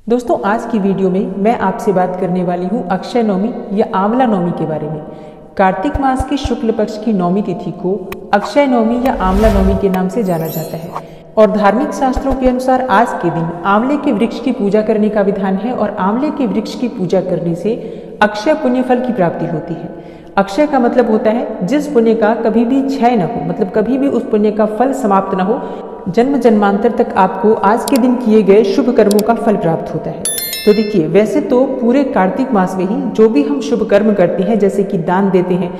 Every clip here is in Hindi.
दोस्तों, आज की वीडियो में मैं आपसे बात करने वाली हूँ अक्षय नवमी या आंवला नवमी के बारे में। कार्तिक मास की शुक्ल पक्ष की नवमी तिथि को अक्षय नवमी या आंवला नवमी के नाम से जाना जाता है और धार्मिक शास्त्रों के अनुसार आज के दिन आंवले के वृक्ष की पूजा करने का विधान है और आंवले के वृक्ष की पूजा करने से अक्षय पुण्य फल की प्राप्ति होती है। अक्षय का मतलब होता है जिस पुण्य का कभी भी क्षय न हो, मतलब कभी भी उस पुण्य का फल समाप्त न हो, जन्म जन्मांतर तक आपको आज के दिन किए गए शुभ कर्मों का फल प्राप्त होता है। तो देखिए, वैसे तो पूरे कार्तिक मास में ही जो भी हम शुभ कर्म करते हैं, जैसे कि दान देते हैं,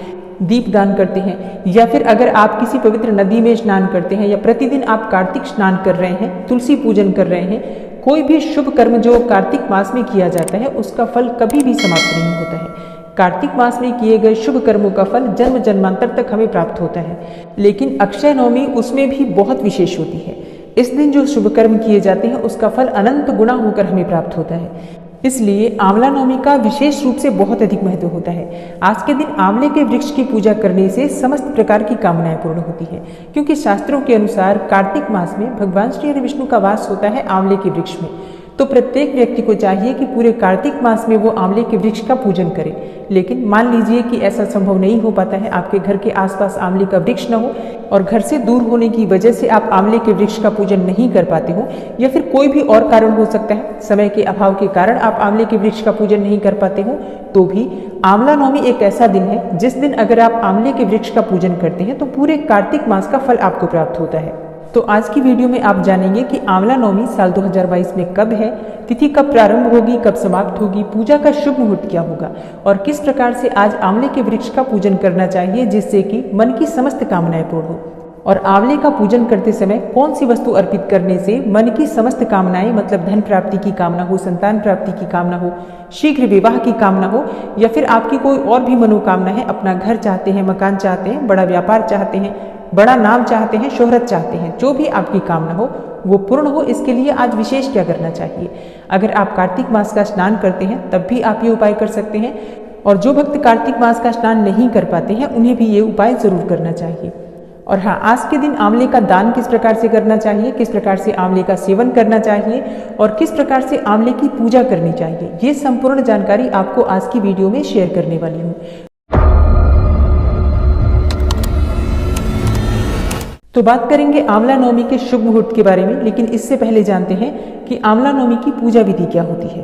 दीप दान करते हैं, या फिर अगर आप किसी पवित्र नदी में स्नान करते हैं, या प्रतिदिन आप कार्तिक स्नान कर रहे हैं, तुलसी पूजन कर रहे हैं, कोई भी शुभ कर्म जो कार्तिक मास में किया जाता है उसका फल कभी भी समाप्त नहीं होता है। कार्तिक मास में किए गए शुभ कर्मों का फल जन्म जन्मांतर तक हमें प्राप्त होता है, लेकिन अक्षय नवमी उसमें भी बहुत विशेष होती है। इस दिन जो शुभ कर्म किए जाते हैं उसका फल अनंत गुना होकर हमें प्राप्त होता है। इसलिए आंवला नवमी का विशेष रूप से बहुत अधिक महत्व होता है। आज के दिन आंवले के वृक्ष की पूजा करने से समस्त प्रकार की कामनाएं पूर्ण होती है, क्योंकि शास्त्रों के अनुसार कार्तिक मास में भगवान श्री हरि विष्णु का वास होता है आंवले के वृक्ष में। तो प्रत्येक व्यक्ति को चाहिए कि पूरे कार्तिक मास में वो आंवले के वृक्ष का पूजन करे। लेकिन मान लीजिए कि ऐसा संभव नहीं हो पाता है, आपके घर के आसपास आंवले का वृक्ष न हो और घर से दूर होने की वजह से आप आंवले के वृक्ष का पूजन नहीं कर पाते हो, या फिर कोई भी और कारण हो सकता है, समय के अभाव के कारण आप आंवले के वृक्ष का पूजन नहीं कर पाते हो, तो भी आंवला नवमी एक ऐसा दिन है जिस दिन अगर आप आंवले के वृक्ष का पूजन करते हैं तो पूरे कार्तिक मास का फल आपको प्राप्त होता है। तो आज की वीडियो में आप जानेंगे कि आंवला नवमी साल 2022 में कब है, तिथि कब प्रारंभ होगी, कब समाप्त होगी, पूजा का शुभ मुहूर्त क्या होगा और किस प्रकार से आज आंवले के वृक्ष का पूजन करना चाहिए जिससे कि मन की समस्त कामनाएं पूर्ण हो। और आंवले का पूजन करते समय कौन सी वस्तु अर्पित करने से मन की समस्त कामनाएं, मतलब धन प्राप्ति की कामना हो, संतान प्राप्ति की कामना हो, शीघ्र विवाह की कामना हो, या फिर आपकी कोई और भी मनोकामना है, अपना घर चाहते हैं, मकान चाहते हैं, बड़ा व्यापार चाहते हैं, बड़ा नाम चाहते हैं, शोहरत चाहते हैं, जो भी आपकी कामना हो वो पूर्ण हो, इसके लिए आज विशेष क्या करना चाहिए। अगर आप कार्तिक मास का स्नान करते हैं तब भी आप ये उपाय कर सकते हैं, और जो भक्त कार्तिक मास का स्नान नहीं कर पाते हैं उन्हें भी ये उपाय जरूर करना चाहिए। और हाँ, आज के दिन आंवले का दान किस प्रकार से करना चाहिए, किस प्रकार से आंवले का सेवन करना चाहिए और किस प्रकार से आंवले की पूजा करनी चाहिए, ये संपूर्ण जानकारी आपको आज की वीडियो में शेयर करने वाली हूँ। तो बात करेंगे आंवला नवमी के शुभ मुहूर्त के बारे में, लेकिन इससे पहले जानते हैं कि आंवला नवमी की पूजा विधि क्या होती है।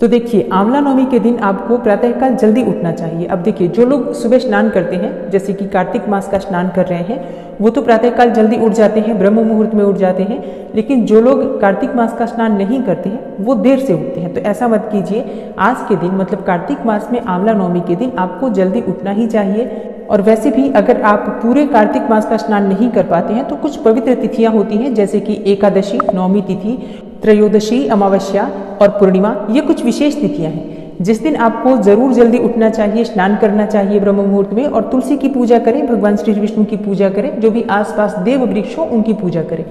तो देखिए, आंवला नवमी के दिन आपको प्रातःकाल जल्दी उठना चाहिए। अब देखिए, जो लोग सुबह स्नान करते हैं, जैसे कि कार्तिक मास का स्नान कर रहे हैं, वो तो प्रातःकाल जल्दी उठ जाते हैं, ब्रह्म मुहूर्त में उठ जाते हैं। लेकिन जो लोग कार्तिक मास का स्नान नहीं करते हैं वो देर से उठते हैं। तो ऐसा मत कीजिए। आज के दिन, मतलब कार्तिक मास में आंवला नवमी के दिन आपको जल्दी उठना ही चाहिए। और वैसे भी अगर आप पूरे कार्तिक मास का स्नान नहीं कर पाते हैं तो कुछ पवित्र तिथियां होती हैं, जैसे कि एकादशी, नवमी तिथि, त्रयोदशी, अमावस्या और पूर्णिमा। ये कुछ विशेष तिथियां हैं जिस दिन आपको जरूर जल्दी उठना चाहिए, स्नान करना चाहिए ब्रह्म मुहूर्त में, और तुलसी की पूजा करें, भगवान श्री विष्णु की पूजा करें, जो भी आसपास देव वृक्ष हो उनकी पूजा करें।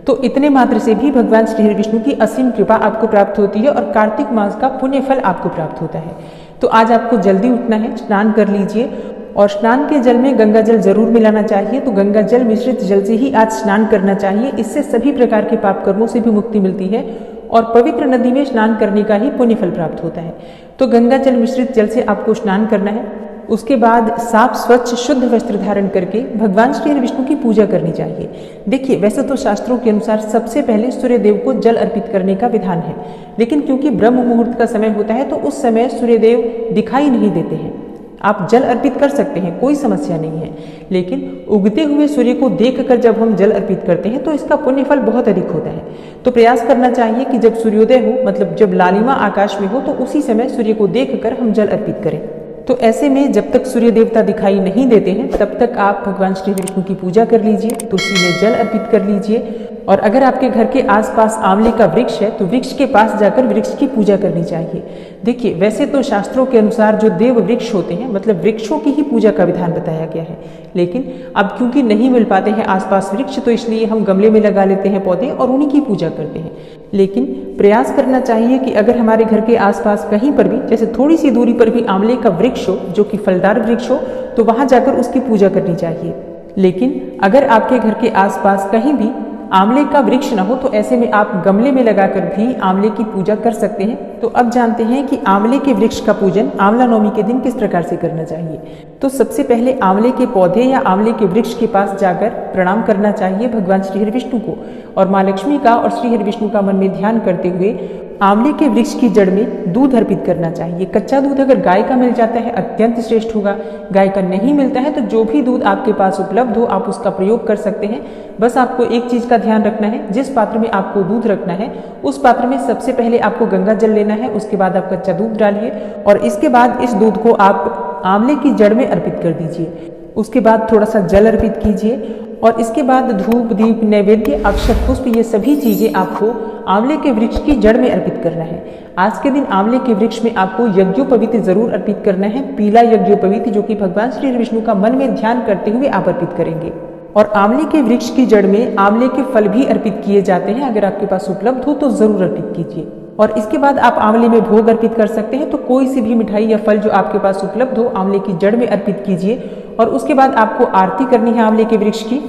तो इतने मात्र से भी भगवान श्री विष्णु की असीम कृपा आपको प्राप्त होती है और कार्तिक मास का पुण्य फल आपको प्राप्त होता है। तो आज आपको जल्दी उठना है, स्नान कर लीजिए, और स्नान के जल में गंगा जल जरूर मिलाना चाहिए। तो गंगा जल मिश्रित जल से ही आज स्नान करना चाहिए। इससे सभी प्रकार के पाप कर्मों से भी मुक्ति मिलती है और पवित्र नदी में स्नान करने का ही पुण्य फल प्राप्त होता है। तो गंगा जल मिश्रित जल से आपको स्नान करना है। उसके बाद साफ स्वच्छ शुद्ध वस्त्र धारण करके भगवान श्री विष्णु की पूजा करनी चाहिए। देखिए, वैसे तो शास्त्रों के अनुसार सबसे पहले सूर्यदेव को जल अर्पित करने का विधान है, लेकिन क्योंकि ब्रह्म मुहूर्त का समय होता है तो उस समय सूर्यदेव दिखाई नहीं देते हैं। आप जल अर्पित कर सकते हैं, कोई समस्या नहीं है, लेकिन उगते हुए सूर्य को देखकर जब हम जल अर्पित करते हैं तो इसका पुण्य फल बहुत अधिक होता है। तो प्रयास करना चाहिए कि जब सूर्योदय हो, मतलब जब लालिमा आकाश में हो, तो उसी समय सूर्य को देखकर हम जल अर्पित करें। तो ऐसे में जब तक सूर्य देवता दिखाई नहीं देते हैं तब तक आप भगवान श्री विष्णु की पूजा कर लीजिए, तुलसी में जल अर्पित कर लीजिए। और अगर आपके घर के आसपास आंवले का वृक्ष है तो वृक्ष के पास जाकर वृक्ष की पूजा करनी चाहिए। देखिए, वैसे तो शास्त्रों के अनुसार जो देव वृक्ष होते हैं, मतलब वृक्षों की ही पूजा का विधान बताया गया है, लेकिन अब क्योंकि नहीं मिल पाते हैं आसपास वृक्ष, तो इसलिए हम गमले में लगा लेते हैं पौधे और उन्हीं की पूजा करते हैं। लेकिन प्रयास करना चाहिए कि अगर हमारे घर के आसपास कहीं पर भी, जैसे थोड़ी सी दूरी पर भी आंवले का वृक्ष हो, जो कि फलदार वृक्ष हो, तो वहां जाकर उसकी पूजा करनी चाहिए। लेकिन अगर आपके घर के आसपास कहीं भी आंवले का वृक्ष न हो तो ऐसे में आप गमले में लगाकर भी आंवले की पूजा कर सकते हैं। तो अब जानते हैं कि आंवले के वृक्ष का पूजन आंवला नवमी के दिन किस प्रकार से करना चाहिए। तो सबसे पहले आंवले के पौधे या आंवले के वृक्ष के पास जाकर प्रणाम करना चाहिए भगवान श्री हरि विष्णु को, और माँ लक्ष्मी का और श्री हरि विष्णु का मन में ध्यान करते हुए आंवले के वृक्ष की जड़ में दूध अर्पित करना चाहिए। कच्चा दूध अगर गाय का मिल जाता है अत्यंत श्रेष्ठ होगा, गाय का नहीं मिलता है तो जो भी दूध आपके पास उपलब्ध हो आप उसका प्रयोग कर सकते हैं। बस आपको एक चीज का ध्यान रखना है, जिस पात्र में आपको दूध रखना है उस पात्र में सबसे पहले आपको गंगा जल लेना है, उसके बाद आप कच्चा दूध डालिए और इसके बाद इस दूध को आप आंवले की जड़ में अर्पित कर दीजिए। उसके बाद थोड़ा सा जल अर्पित कीजिए और इसके बाद धूप, दीप, नैवेद्य, अक्षत, पुष्प ये सभी चीजें आपको आंवले के वृक्ष की जड़ में अर्पित करना है। आज के दिन आंवले के वृक्ष में आपको यज्ञोपवीत जरूर अर्पित करना है, पीला यज्ञोपवीत जो कि भगवान श्री विष्णु का मन में ध्यान करते हुए आप अर्पित करेंगे। और आंवले के वृक्ष की जड़ में आंवले के फल भी अर्पित किए जाते हैं, अगर आपके पास उपलब्ध हो तो जरूर अर्पित कीजिए। और इसके बाद आप आंवले में भोग अर्पित कर सकते हैं, तो कोई सी भी मिठाई या फल जो आपके पास उपलब्ध हो आंवले की जड़ में अर्पित कीजिए। और उसके बाद आपको आरती करनी है आंवले के वृक्ष की।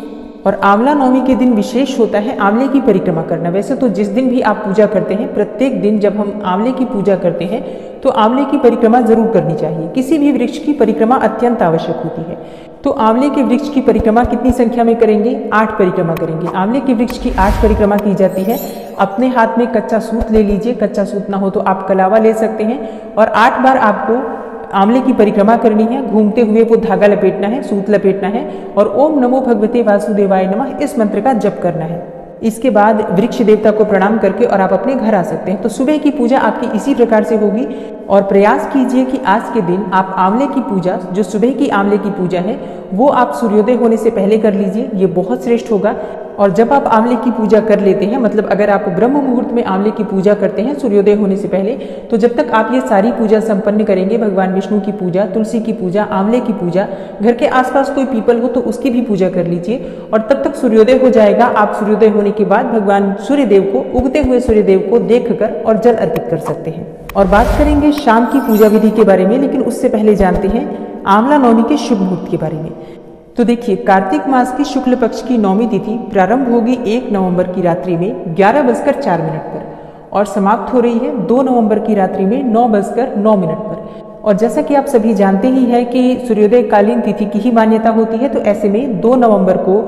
और आंवला नवमी के दिन विशेष होता है आंवले की परिक्रमा करना। वैसे तो जिस दिन भी आप पूजा करते हैं, प्रत्येक दिन जब हम आंवले की पूजा करते हैं तो आंवले की परिक्रमा जरूर करनी चाहिए। किसी भी वृक्ष की परिक्रमा अत्यंत आवश्यक होती है। तो आंवले के वृक्ष की परिक्रमा कितनी संख्या में करेंगे? 8 परिक्रमा करेंगे। आंवले के वृक्ष की 8 परिक्रमा की जाती है। अपने हाथ में कच्चा सूत ले लीजिए, कच्चा सूत ना हो तो आप कलावा ले सकते हैं और 8 बार आपको आंवले की परिक्रमा करनी है। घूमते हुए वो धागा लपेटना है, सूत लपेटना है और ओम नमो भगवते वासुदेवाय नमः इस मंत्र का जप करना है। इसके बाद वृक्ष देवता को प्रणाम करके और आप अपने घर आ सकते हैं। तो सुबह की पूजा आपकी इसी प्रकार से होगी और प्रयास कीजिए कि आज के दिन आप आंवले की पूजा, जो सुबह की आंवले की पूजा है, वो आप सूर्योदय होने से पहले कर लीजिए। ये बहुत श्रेष्ठ होगा। और जब आप आंवले की पूजा कर लेते हैं, मतलब अगर आप ब्रह्म मुहूर्त में आंवले की पूजा करते हैं सूर्योदय होने से पहले, तो जब तक आप ये सारी पूजा संपन्न करेंगे, भगवान विष्णु की पूजा, तुलसी की पूजा, आंवले की पूजा, घर के आसपास कोई पीपल हो तो उसकी भी पूजा कर लीजिए और तब तक सूर्योदय हो जाएगा। आप सूर्योदय होने के बाद भगवान सूर्यदेव को, उगते हुए सूर्यदेव को देखकर और जल अर्पित कर सकते हैं। और बात करेंगे शाम की पूजा विधि के बारे में, लेकिन उससे पहले जानते हैं आंवला नवमी के शुभ मुहूर्त के बारे में। तो देखिए, कार्तिक मास की शुक्ल पक्ष की नौमी तिथि प्रारंभ होगी 1 नवंबर की रात्रि में 11:04 पर और समाप्त हो रही है 2 नवंबर की रात्रि में 9:09 पर। और जैसा कि आप सभी जानते ही हैं कि सूर्योदय कालीन तिथि की ही मान्यता होती है, तो ऐसे में 2 नवंबर को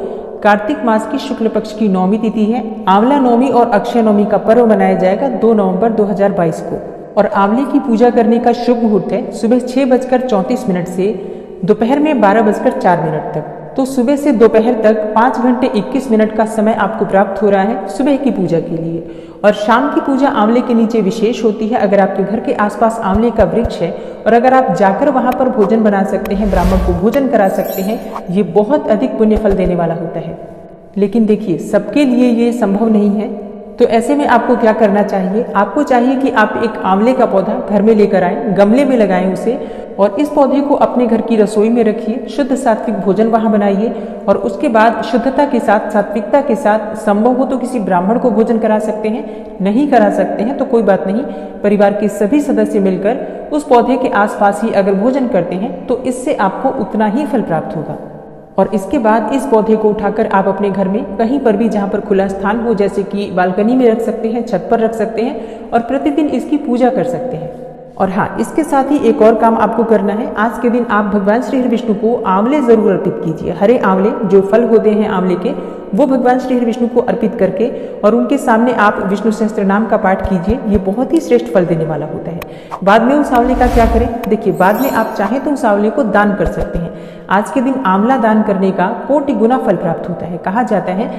कार्तिक मास की शुक्ल पक्ष की नौमी तिथि है। आंवला नवमी और अक्षय नवमी का पर्व मनाया जाएगा 2 नवंबर 2022 को। और आंवले की पूजा करने का शुभ मुहूर्त है सुबह 6:34 से दोपहर में 12:04 तक। तो सुबह से दोपहर तक 5 घंटे 21 मिनट का समय आपको प्राप्त हो रहा है सुबह की पूजा के लिए। और शाम की पूजा आंवले के नीचे विशेष होती है। अगर आपके घर के आसपास आंवले का वृक्ष है और अगर आप जाकर वहां पर भोजन बना सकते हैं, ब्राह्मण को भोजन करा सकते हैं, ये बहुत अधिक पुण्य फल देने वाला होता है। लेकिन देखिए, सबके लिए ये संभव नहीं है। तो ऐसे में आपको क्या करना चाहिए? आपको चाहिए कि आप एक आंवले का पौधा घर में लेकर आएं, गमले में लगाएं उसे और इस पौधे को अपने घर की रसोई में रखिए। शुद्ध सात्विक भोजन वहां बनाइए और उसके बाद शुद्धता के साथ, सात्विकता के साथ, संभव हो तो किसी ब्राह्मण को भोजन करा सकते हैं, नहीं करा सकते हैं तो कोई बात नहीं, परिवार के सभी सदस्य मिलकर उस पौधे के आसपास ही अगर भोजन करते हैं तो इससे आपको उतना ही फल प्राप्त होगा। और इसके बाद इस पौधे को उठाकर आप अपने घर में कहीं पर भी जहाँ पर खुला स्थान हो, जैसे कि बालकनी में रख सकते हैं, छत पर रख सकते हैं और प्रतिदिन इसकी पूजा कर सकते हैं। और हाँ, इसके साथ ही एक और काम आपको करना है। आज के दिन आप भगवान श्री विष्णु को आंवले जरूर अर्पित कीजिए। हरे आंवले जो फल होते हैं आंवले के, वो भगवान श्री विष्णु को अर्पित करके और उनके सामने आप विष्णु सहस्त्र नाम का पाठ कीजिए। ये बहुत ही श्रेष्ठ फल देने वाला होता है। बाद में उस आंवले का क्या करें? देखिए, बाद में आप चाहें तो उस आंवले को दान कर सकते हैं। आज के दिन आंवला दान करने का 1,000,000 गुना फल प्राप्त होता है। कहा जाता है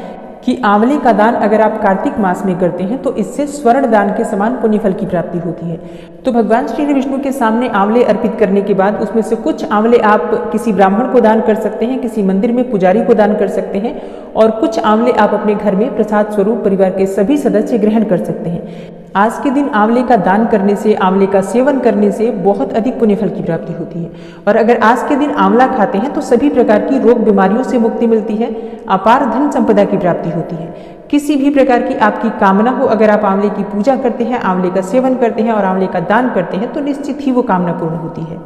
कि आंवले का दान अगर आप कार्तिक मास में करते हैं तो इससे स्वर्ण दान के समान पुण्य फल की प्राप्ति होती है। तो भगवान श्री विष्णु के सामने आंवले अर्पित करने के बाद उसमें से कुछ आंवले आप किसी ब्राह्मण को दान कर सकते हैं, किसी मंदिर में पुजारी को दान कर सकते हैं और कुछ आंवले आप अपने घर में प्रसाद स्वरूप परिवार के सभी सदस्य ग्रहण कर सकते हैं। आज के दिन आंवले का दान करने से, आंवले का सेवन करने से बहुत अधिक पुण्य फल की प्राप्ति होती है। और अगर आज के दिन आंवला खाते हैं तो सभी प्रकार की रोग बीमारियों से मुक्ति मिलती है, अपार धन संपदा की प्राप्ति होती है। किसी भी प्रकार की आपकी कामना हो, अगर आप आंवले की पूजा करते हैं, आंवले का सेवन करते हैं और आंवले का दान करते हैं तो निश्चित ही वो कामना पूर्ण होती है।